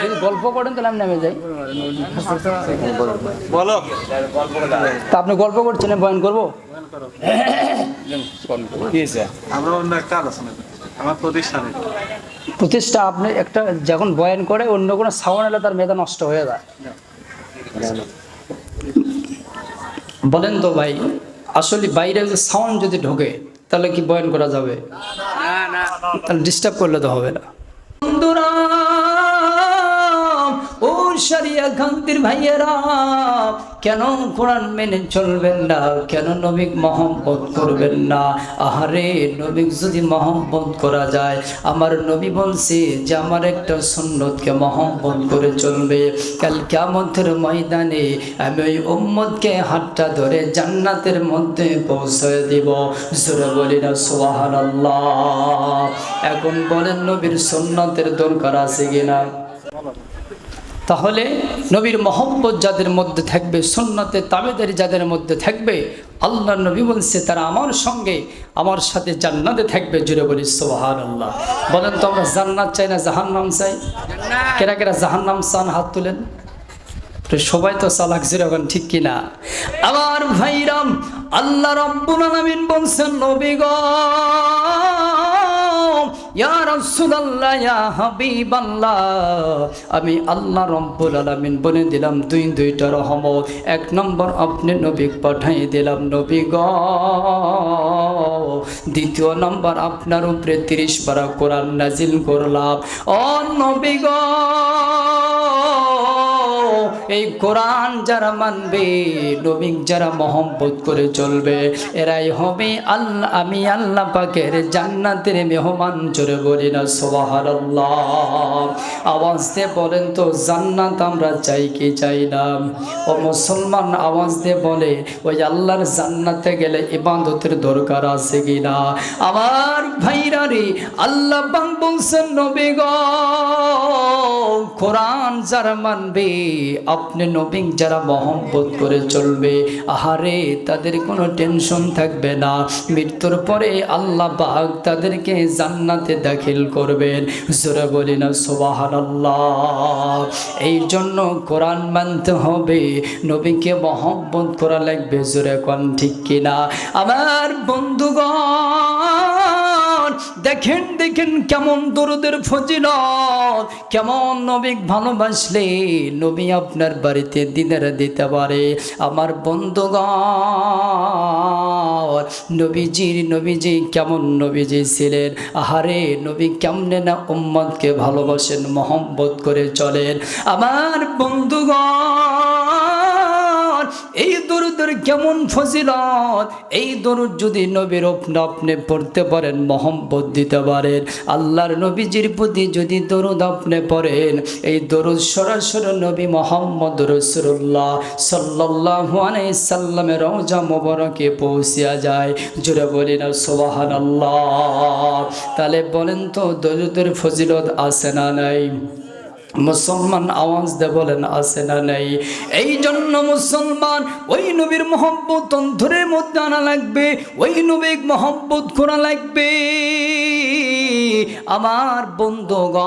যদি গল্প করেন তাহলে আমি নেমে যাই। বলো। তা আপনি গল্প করছেন, আমি বয়ান করবো? আমরা অন্য একটা আলোচনা করি আমার প্রতিষ্ঠানে। প্রতিষ্ঠা আপনি একটা যখন বয়ান করে অন্য কোনো সাউন্ড এলে তার মেধা নষ্ট হয়ে যায়। বলেন তো ভাই, আসলে বাইরে যে সাউন্ড যদি ঢোকে তাহলে কি বয়ান করা যাবে? তাহলে ডিস্টার্ব করলে তো হবে না। বন্ধুরা ও শরিয়া কান্তির ভাইয়েরা, কেন কোরআন মেনে চলবেন না? কেন নবী মহব্বত করবেন না? আহারে, নবী যদি মহব্বত করা যায়, আমার নবী বলছে যে আমার একটা সুন্নতকে মহব্বত করে চলবে, কাল কিয়ামতের ময়দানে আমি ওই উম্মতকে হাতটা ধরে জান্নাতের মধ্যে পৌঁছে দিব। জোরে বলি না সুবহানাল্লাহ। এখন বলেন নবীর সুন্নতের দরকার আছে কিনা? তাহলে নবীর মহব্বত যাদের মধ্যে থাকবে, সুন্নতে তাবেদারি যাদের মধ্যে থাকবে, আল্লাহ নবী বলছে তারা আমার সঙ্গে আমার সাথে জান্নাতে থাকবে। জুড়ে বলি সুবহানাল্লাহ। বলেন তো আমরা জান্নাত চাই না জাহান্নাম চাই? কেরা কেরা জাহান্নাম চান হাত তুলেন। সবাই তো চালাক, যেরকম ঠিক কিনা? আমার ভাইরাম, আল্লাহ রাব্বুল আলামিন বলছেন নবী গো, ইয়া রাসূলুল্লাহ, ইয়া হাবিবাল্লাহ, আমি আল্লাহ রাব্বুল আলামিন বলে দিলাম দুইটা রহমত। এক নম্বর আপনি নবী পাঠাই দিলাম নবী গো, দ্বিতীয় নম্বর আপনার উপরে 30 পারা কোরআন নাজিল করলাম। ও নবী গো, এই কোরআন যারা মানবে, নবী যারা মহব্বত করে চলবে, এরাই হবে আল্লাহ আমি আল্লাহ পাকের জান্নাতের মেহমান। জোরে বলি না সুবহানাল্লাহ। আওয়াজ দিয়ে বলেন তো জান্নাত আমরা চাই কি চাই না? ও মুসলমান আওয়াজ দিয়ে বলে ওই আল্লাহর জান্নাতে গেলে ইবাদতের দরকার আছে কিনা? আমার ভাইরা রে, আল্লাহ পাক বলছেন নবী গো, কোরআন যারা মানবে, আপনি নবী যারা মহব্বত করে চলবে, আহারে তাদের কোনো টেনশন থাকবে না। মৃত্যুর পরে আল্লাহ পাক তাদেরকে জান্নাতে দাখিল করবেন। জোরে বলি না সুবহানাল্লাহ। এই জন্য কোরআন মানতে হবে, নবীকে মহব্বত করা লাগবে। জোরে কোন ঠিক কিনা? আমার বন্ধুগণ দেখেন দেখেন কেমন দরুদের ফজিলত, কেমন নবী ভালোবাসলে নবী আপনার বাড়িতে দিদার দিতে পারে। আমার বন্ধুগণ নবীজি কেমন নবীজি ছিলেন, আহারে নবী কেমনে না উম্মতকে ভালোবাসেন, মহব্বত করে চলেন। আমার বন্ধুগণ এই দরুদের কেমন ফজিলত, এই দরুদ যদি নবীর আপনি পড়তে পারেন, মহব্বত দিতে পারেন, আল্লাহর নবীজির প্রতি যদি দরুদ আপনি পড়েন, এই দরুদ সরাসরি নবী মুহাম্মদ রাসূলুল্লাহ সাল্লাল্লাহু আলাইহি সাল্লামের রওজা মোবারকে পৌঁছিয়া যায়। জোরে বলি না সুবহানাল্লাহ। তাহলে বলেন তো দরুদের ফজিলত আছে না নাই? মুসলমান আওয়াজ দে বলেন আছে না নাই? এই জন্য মুসলমান ওই নবীর মহব্বত অন্তরের মধ্যে আনা লাগবে, ওই নবীর মহব্বত করা লাগবে। আমার বন্ধুগণ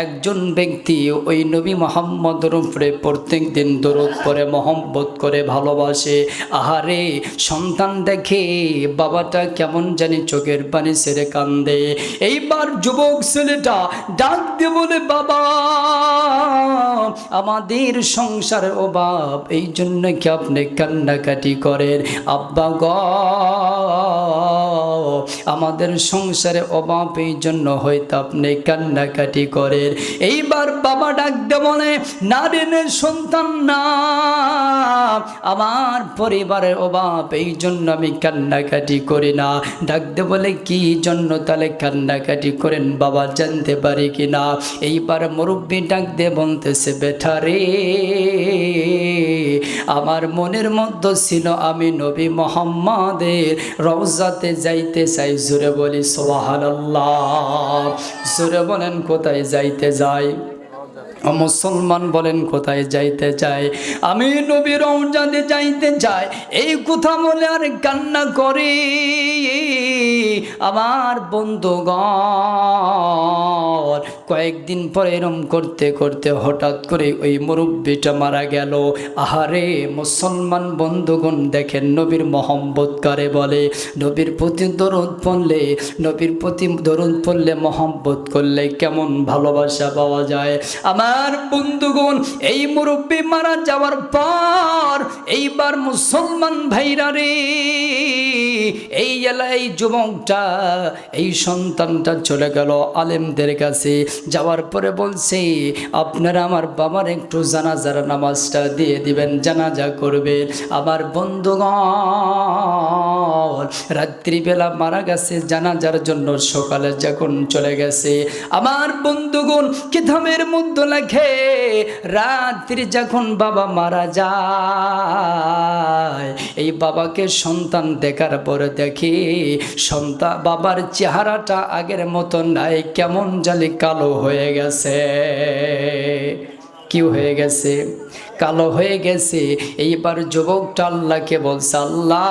একজন ব্যক্তি ওই নবী মুহাম্মদের উপরে প্রত্যেক দিন দরুদ পড়ে, মহব্বত করে, ভালোবাসে, আহারে সন্তান দেখে বাবাটা কেমন জানি চোখের পানি ছেড়ে কান্দে। এইবার যুবক ছেলেটা ডাক দিয়ে বলে, বাবা আমাদের সংসারের অভাব, এই জন্য কি আপনি কান্নাকাটি করেন? আব্বা গো আমাদের সংসারে অভাব, এই জন্য হয়তো আপনি কান্নাকাটি করেন। এইবার বাবা ডাক দিয়ে বলে, না রে সন্তান না, আমার পরিবারের অভাব, এই জন্য আমি কান্নাকাটি করি না। ডাক দিয়ে বলে, কি জন্য তাহলে কান্নাকাটি করেন বাবা, জানতে পারি কিনা? এইবার মুরব্বী ডাক দিয়ে বলতেছে, বেটা রে আমার মনের মধ্যে ছিল আমি নবী মুহাম্মাদের রওজাতে যাইতে চাই। জোরে বলি সুবহানাল্লাহ। জোরে বলেন কোথায় যাইতে যাই? মুসলমান বলেন কোথায় যাইতে চায়? আমি নবীর রওজাতে যাইতে চাই। এই কথা বলে আর কান্না করে। আমার বন্ধুগণ কয়েকদিন পরে এরম করতে করতে হঠাৎ করে ওই মুরব্বিটা মারা গেল। আহারে মুসলমান বন্ধুগণ, দেখেন নবীর মহব্বত কারে বলে। নবীর প্রতি দরুদ পড়লে, নবীর প্রতি দরুদ পড়লে মহব্বত করলে কেমন ভালোবাসা পাওয়া যায়। আমার বন্ধুগণ, এই মুরব্বি মারা যাওয়ার পর এইবার মুসলমান ভাইরা রে, এই এলাকায় যুবকটা, এই সন্তানটা চলে গেল আলেমদের কাছে। যাওয়ার পরে বলছে, আপনারা আমার বাবার একটু জানাজার নামাজটা দিয়ে দিবেন, জানাজা করবেন। আমার বন্ধুগণ, রাত্রিবেলা মারা গেছে, জানাজার জন্য সকালে যখন চলে গেছে, আমার বন্ধুগণ কিতাবের মধ্যে লেখে, রাত্রি যখন বাবা মারা যায়, এই বাবাকে সন্তান দেখার পরে দেখি সন্তান বাবার চেহারাটা আগের মতো নাই, কেমন জানি কালো হয়ে গেছে। কি হয়ে গেছে? কালো হয়ে গেছে। এইবার যুবকটা আল্লাহকে বলছে, আল্লাহ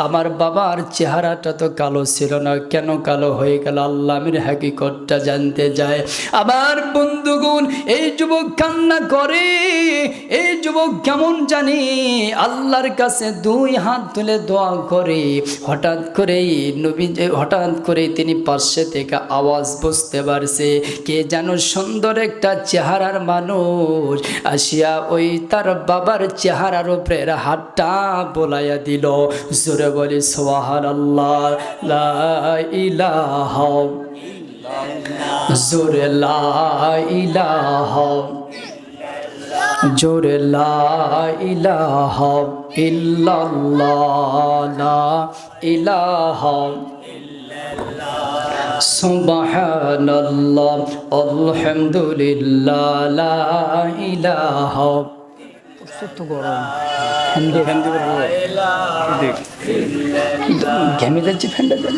আমার বাবার চেহারাটা তো কালো ছিল না, কেন কালো হয়ে গেল? আল্লাহ আমির হাকিকতটা জানতে যায়। আমার বন্ধুগণ, এই যুবক কান্না করে। এই যুবক কেমন জানি আল্লাহর কাছে দুই হাত তুলে দোয়া করে। হঠাৎ করেই হঠাৎ করে তিনি পাশে থেকে আওয়াজ বুঝতে পারছে, কে যেন সুন্দর একটা চেহারার মানুষ আসিয়া ওই তার বাবার চেহারার উপরে হাতটা বোলাইয়া দিল। জোরে বলি সুবহানাল্লাহ, লা ইলাহা, জোরে লা ইলাহা, জোরে লা ইলাহা ইল্লাল্লাহ, লা ইলাহা সুবহানাল্লাহ, আলহামদুলিল্লাহ, লা ইলাহা। ঘেমে যাচ্ছে ফ্যানটা দেন।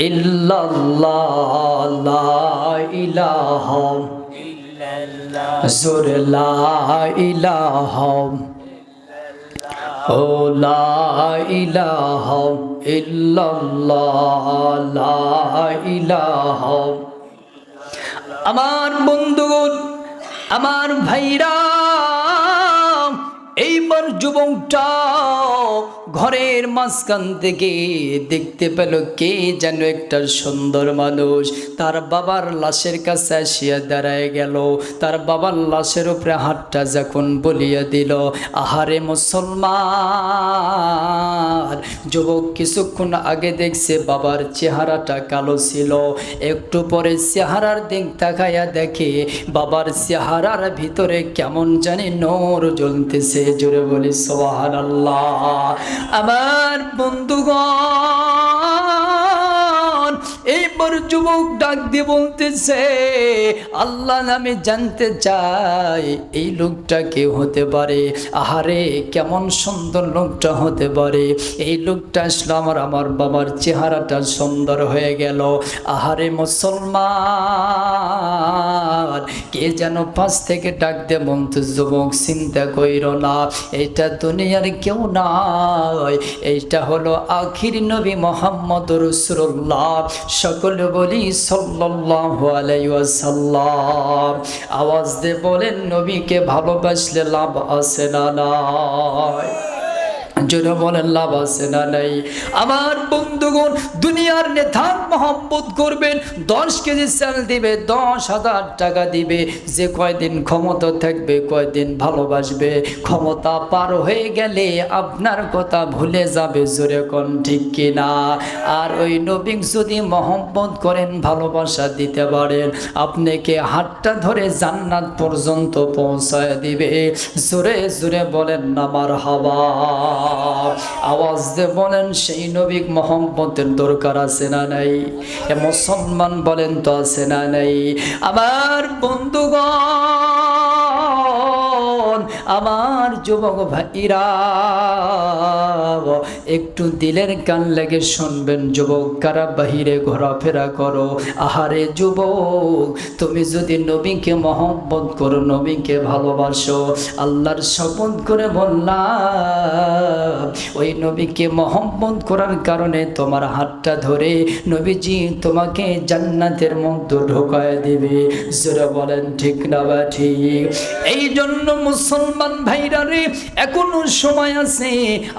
ইল্লাল্লাহ, লা ইলাহা, জোরে লা ইলাহা, ও লা ইলাহা ইল্লাল্লাহ, লা ইলাহা। আমার বন্ধুগণ, আমার ভাইরা, এইবার যুবকটা ঘরের মাঝখান থেকে দেখতে পেল কে যেন একটা সুন্দর মানুষ তার বাবার লাশের কাছে আসিয়া দাঁড়ায় গেল। তার বাবার লাশের উপরে হাতটা যখন বলিয়া দিল, আহারে মুসলমান, যুবক কিছুক্ষণ আগে দেখছে বাবার চেহারাটা কালো ছিল, একটু পরে চেহারার দিক তাকাইয়া দেখে বাবার চেহারার ভিতরে কেমন জানি নূর জ্বলতেছে। জোরে বলি সুবহানাল্লাহ। আমার বন্ধুগণ, এইবার যুবক ডাক দিয়ে বলতেছে, আল্লাহ নামে জানতে চাই এই লোকটা কে হতে পারে? আহারে কেমন সুন্দর লোকটা হতে পারে? এই লোকটা আসলে আমার বাবার চেহারাটা সুন্দর হয়ে গেল। আহারে মুসলমান, কে যেন পাশ থেকে ডাক দিয়ে বলতে, যুবক চিন্তা কইর না, এটা দুনিয়ার কেউ নয়, এইটা হলো আখির নবী মুহাম্মদ রাসূলুল্লাহ। সকলে বলি সাল্লাল্লাহু আলাইহি ওয়াসাল্লাম। আওয়াজ দিয়ে বলেন, নবীকে ভালোবাসলে লাভ আছে না নাই? জোরে বলেন, লাভ আছে না নাই? আমার বন্ধুগণ, দুনিয়ার নেতার মহব্বত করবেন, 10 কেজি চাল দিবে, 10,000 টাকা দিবে, যে কয়দিন ক্ষমতা থাকবে কয়দিন ভালোবাসবে, ক্ষমতা পার হয়ে গেলে আপনার কথা ভুলে যাবে। জোরে কোন ঠিক কিনা? আর ওই নবী যদি মহব্বত করেন, ভালোবাসা দিতে পারেন, আপনাকে হাতটা ধরে জান্নাত পর্যন্ত পৌঁছায় দিবে। জোরে জোরে বলেন না মারহাবা। আওয়াজ দিয়ে বলেন, সেই নবী মোহাম্মদের দরকার আছে না নাই? মুসলমান বলেন তো আছে না নাই? আমার বন্ধুগণ, আমার যুবক ভাইরা একটু দিলের কান লেগে শুনবেন, যুবক কারা বাহিরে ঘোরাফেরা করো, আহারে যুবক তুমি যদি নবীকে মহব্বত করো, নবীকে ভালোবাসো, আল্লাহর শপথ করে বললাম ওই নবীকে মহব্বত করার কারণে তোমার হাতটা ধরে নবীজি তোমাকে জান্নাতের মধ্যে ঢোকায় দিবে। জোরে বলেন ঠিক না বা ঠিক? এই জন্য মুসলমান ভাইরা রে, এখনো সময় আছে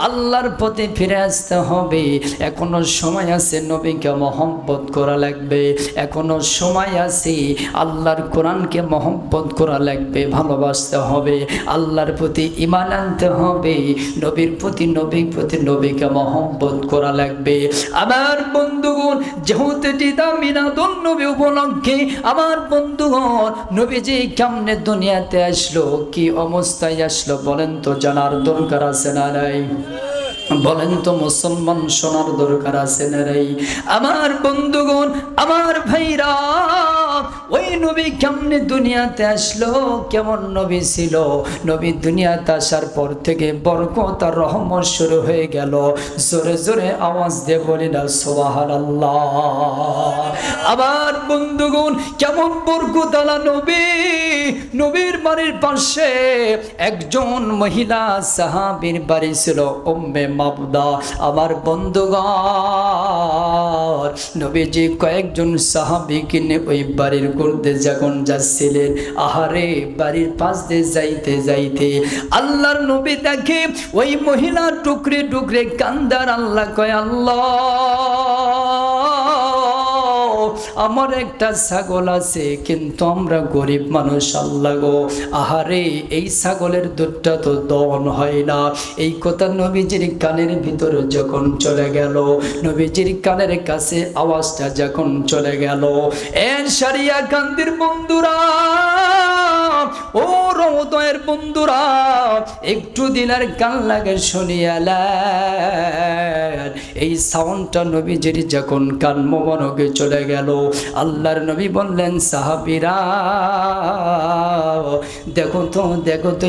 আল্লাহর পথে ফিরে আসতে হবে, এখনো সময় আছে নবীকে মহব্বত করা লাগবে, এখনো সময় আছে আল্লাহর কোরআনকে মহব্বত করা লাগবে, ভালোবাসতে হবে, আল্লাহর প্রতি ঈমান আনতে হবে, নবীর প্রতি নবীকে মহব্বত করা লাগবে। আমার বন্ধুগণ, যেহেতু এটা মিলাদুন নবী উপলক্ষে, আমার বন্ধুগণ নবীজি কেমনে দুনিয়াতে আসলো, কি অবস্থায় আসলো বলেন তো, জানার দরকার আছে না নাই? বলেন তো মুসলমান, শোনার দরকার আছে না নাই? আমার বন্ধুগণ, আমার ভাইরা, ওই নবী কেমনে দুনিয়াতে আসলো, কেমন নবী ছিল? নবী দুনিয়াতে আসার পর থেকে বরকত আর রহমত শুরু হয়ে গেল। জোরে জোরে আওয়াজ দিয়ে বলি না সুবহানাল্লাহ। আমার বন্ধুগণ, কেমন বরকতওয়ালা নবী! নবীর বাড়ির পাশে একজন মহিলা সাহাবীর বাড়ি ছিল, উম্মে মাবদা। আমার বন্ধুগণ, নবীজি কয়েকজন সাহাবীকে নিয়ে ওই বাড়ির মধ্যে যখন যাচ্ছিলেন, আহারে বাড়ির পাশ দিয়ে যাইতে যাইতে আল্লাহর নবী দেখে ওই মহিলা টুকরে টুকরে কান্দার। আল্লাহ কয়, আল্লাহ আমার একটা ছাগল আছে, কিন্তু আমরা গরিব মানুষ আল্লাহ গো, আহারে এই ছাগলের দুধটা তো দহন হয় না। এই কথা নবীজির কানের ভিতরে যখন চলে গেল, নবীজির কানের কাছে আওয়াজটা যখন চলে গেল, এর সারিয়া কান্দির বন্ধুরা, ও রোদয়ের বন্ধুরা, একটু দিনের কান লাগে শুনিয়ালেন। এই সাউন্ডটা নবীজির যখন কান মোবারকে চলে গেল, আল্লাহর নবী বললেন, সাহাবীরা দেখো তো